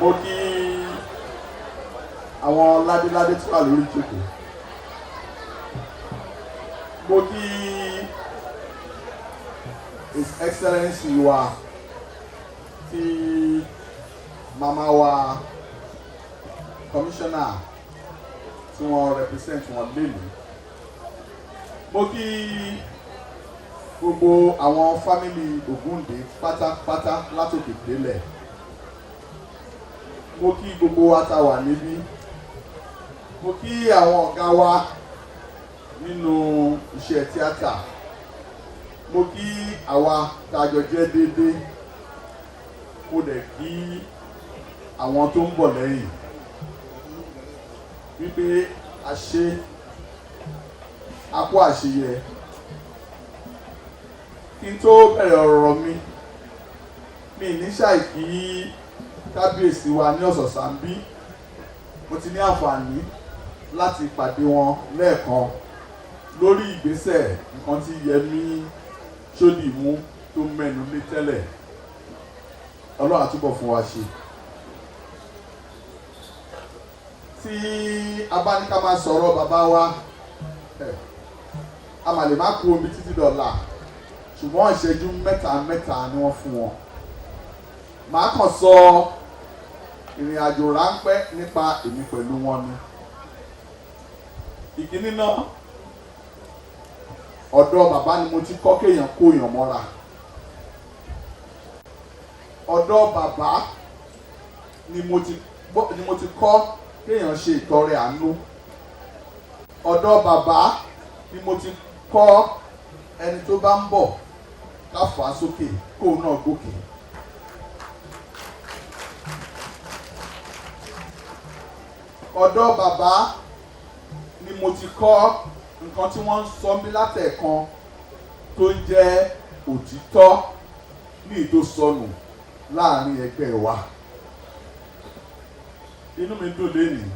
mo kí àwọn ládéládé tí wà lórí ìjókòó. Mo kí His Excellency wa tí màmá wa commissioner tí wọ́n represent wọn lélẹ̀. Mo kí gbogbo àwọn family Ògúndé pátápátá látòkè délẹ̀. Mo kí gbogbo wa tá wà níbí. Mo kí àwọn ọ̀gá wa nínú iṣẹ́ tíátà. Mo kí àwa tá a jọ jẹ́ déédéé. Mo dẹ̀ kí àwọn tó ń bọ̀ lẹ́yìn wípé a ṣe akó àṣeyẹ. Kí n tó bẹ̀rẹ̀ ọ̀rọ̀ mi ní ṣàìkí kábíyèsí wa ní Ọ̀sọ̀sàmbí. Mo ti ní àǹfààní láti pàdé wọn lẹ́ẹ̀kan lórí ìgbésẹ̀ nǹkan tí Yẹmí Ṣódìmú tó mẹ́nu lé tẹ́lẹ̀. Ọlọ́run á túbọ̀ fún wa ṣe. Tí a bá ní ká máa sọ̀rọ̀ bàbá wa a mà lè má kú omi títí dọ̀la, ṣùgbọ́n ìṣẹ́jú mẹ́ta ni wọ́n fún wọn. Màá kàn sọ ìrìn àjò ráńpẹ́ nípa èmi pẹ̀lú wọn ni. Ìkíní náà, ọ̀dọ̀ bàbá ni mo ti kọ́ kéèyàn kó èèyàn mọ́ra. Ọ̀dọ̀ bàbá ni mo ti kọ́ kéèyàn ṣe ìtọrẹ àánú. Ọ̀dọ̀ bàbá ni mo ti kọ́ ẹni tó bá ń bọ̀ ká fà á sókè kóun náà gòkè. Ọ̀dọ̀ bàbá ni mo ti kọ́ nǹkan tí wọ́n ń sọ mí látẹ̀kan tó ń jẹ́ òtítọ́ ní ìtòsọnù láàrin ẹgbẹ́ wa. Inú mi dùn lénìí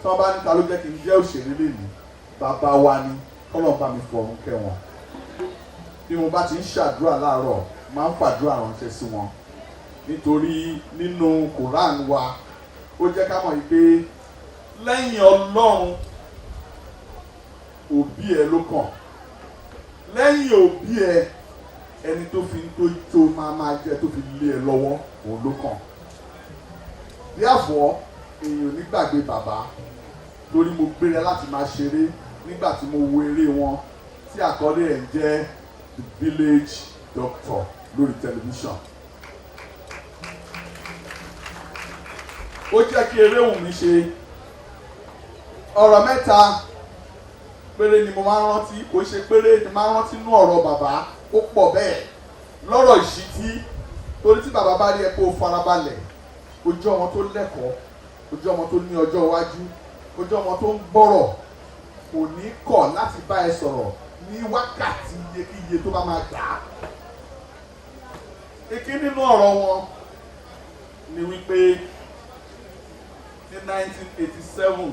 tí wọ́n bá níta ló jẹ́ kí n jẹ́ òṣèré lénìí, bàbá wa ni, kọ́lọ́run bá mi fọ̀run kẹ́ wọn. Bí mo bá ti ń ṣàdúrà láàárọ̀ máa ń fàdúrà ránṣẹ́ sí wọn, nítorí nínú Quran wa ó jẹ́ ká mọ̀ pé lẹ́yìn Ọlọ́run òbí ẹ ló kàn. Lẹ́yìn òbí ẹ ẹni tó fi tó máa jẹ tó fi lé ẹ lọ́wọ́ òun ló kàn. Therefore èèyàn ní gbàgbé bàbá, torí mo gbéra láti máa ṣeré nígbà tí mo wo eré wọn tí àkọlé ẹ̀ ń jẹ́ The Village Doctor lórí tẹlifíṣàn. Ó jẹ́ kí eré wù mí ṣe. Ọ̀rọ̀ mẹ́ta péré ni mo máa ń rántí, kò ṣe péré ni máa ń rántí nínú ọ̀rọ̀ bàbá, ó pọ̀ bẹ́ẹ̀. Lọ́rọ̀ ìṣítí, torí tí bàbá bá rí ẹ pé ó farabalẹ̀, ó jẹ́ ọmọ tó lẹ́kọ̀ọ́, ó jẹ́ ọmọ tó ní ọjọ́ iwájú, ó jẹ́ ọmọ tó ń gbọ́rọ̀, kò ní kọ̀ láti bá ẹ sọ̀rọ̀ ní wákàtí iyekíye tó bá máa gbà á. Ìkíní nínú ọ̀rọ̀ wọn ni wípé ní 1987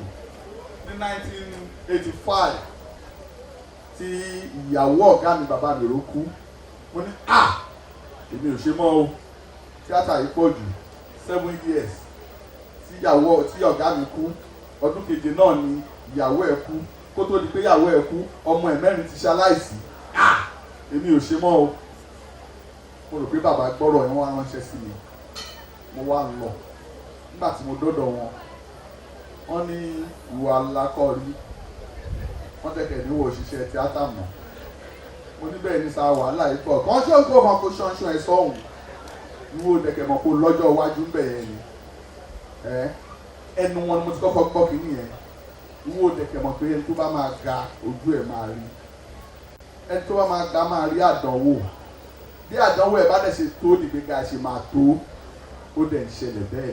ní 1985 tí ìyàwó ọ̀gá mi bàbá mi ló kú, mo ní èmi ò ṣe mọ́ o, tíátà yìí pọ̀ jù, 7 years tí ọ̀gá mi kú, ọdún keje náà ni ìyàwó ẹ̀ kú, kó tó di pé ìyàwó ẹ̀ kú ọmọ ẹ̀ mẹ́rin ti ṣaláìsí. Èmi ò ṣe mọ́ o. Mo rò pé bàbá gbọ́rọ̀ yẹn wá ránṣẹ́ sí mi, mo wá lọ. Nígbà tí mo dọ́dọ̀ wọn, wọ́n ní ìwà alákọ̀ọ́rí, wọ́n tẹ̀kẹ̀ níwò òṣìṣẹ́ tíátà mọ̀. Mo ní bẹ́ẹ̀ ní sáà wàhálà yìí pọ̀, kàn ṣé ògbó ọmọ kò ṣanṣan ẹ̀ sọ́hùn. Ìwọ tẹ̀kẹ̀ mọ̀ kó lọ́jọ́ iwájú ń bẹ̀ yẹn ni. Ẹnu wọn ni mo ti kọ́kọ́ gbọ́ kínní yẹn. Ìwọ tẹ̀kẹ̀ mọ̀ pé ẹni tó bá máa ga ojú ẹ̀ máa rí. Ẹni tó bá máa ga máa rí àdánwò. Bí àdánwò ẹ̀ bá dẹ̀ ṣe tó ìgbéga ṣe máa tó, ó dẹ̀ ń ṣẹlẹ̀ bẹ́ẹ̀.